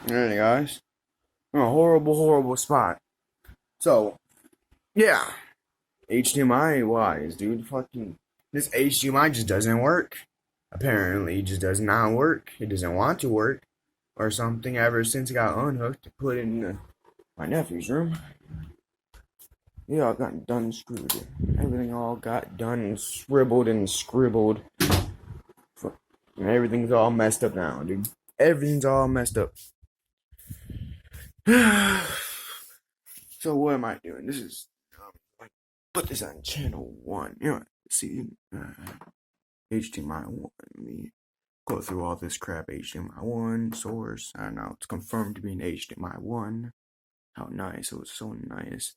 Alright, guys. A horrible, horrible spot. So, yeah. HDMI wise, dude. Fucking. This HDMI just doesn't work. Apparently, it just does not work. It doesn't want to work. Or something ever since it got unhooked to put in my nephew's room. Yeah, all got done and screwed. Everything all got done and scribbled and scribbled. And everything's all messed up now, dude. Everything's all messed up. So what am I doing? This is like put this on channel 1. You know, see HDMI 1. Let me go through all this crap. HDMI 1 source. I don't know. It's confirmed to be an HDMI 1. How nice! It was so nice.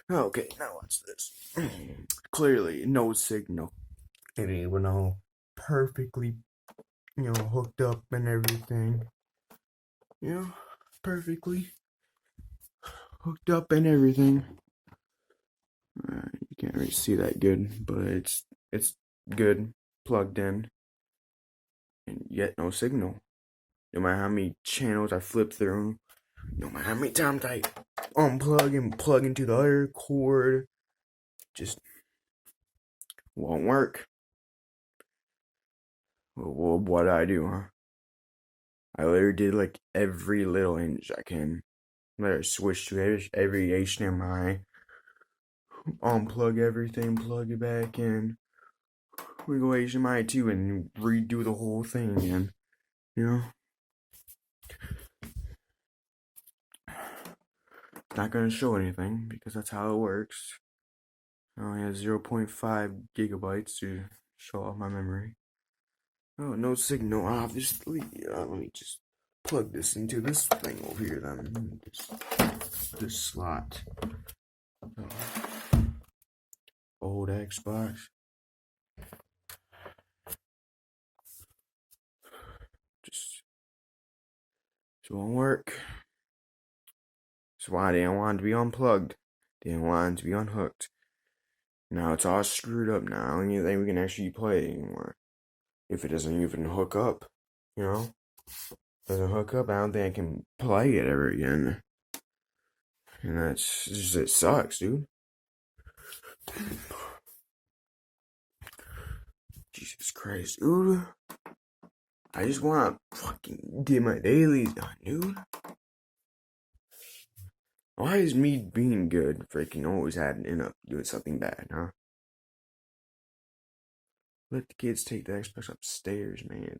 Okay, now watch this. Clearly, no signal. It ain't all perfectly, hooked up and everything. Perfectly hooked up and everything. You can't really see that good, but it's good, plugged in, and yet no signal. No matter how many channels I flip through, no matter how many times I unplug and plug into the other cord, just won't work. Well, what I do, huh? I literally did like every little inch I can. Let her switch to every HDMI, unplug everything, plug it back in. We go HDMI 2 and redo the whole thing again. It's not gonna show anything because that's how it works. I only have 0.5 gigabytes to show off my memory. Oh, no signal, obviously. Let me just plug this into this thing over here then. This slot. Old Xbox. Just won't work. That's why I didn't want it to be unplugged. Didn't want it to be unhooked. Now it's all screwed up now. I don't think we can actually play it anymore. If it doesn't even hook up, doesn't hook up, I don't think I can play it ever again. And that's just, it sucks, dude. Jesus Christ, dude. I just want to fucking get my dailies done, dude. Why is me being good freaking always end up doing something bad, huh? Let the kids take the Xbox upstairs, man.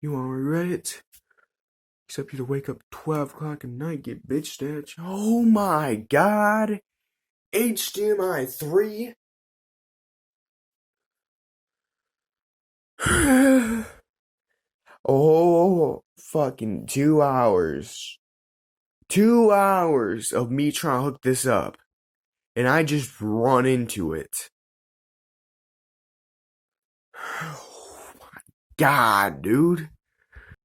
You won't regret it. Except you to wake up 12 o'clock at night, get bitched at. Oh my god! HDMI 3? Oh, fucking 2 hours. 2 hours of me trying to hook this up. And I just run into it. Oh my god, dude.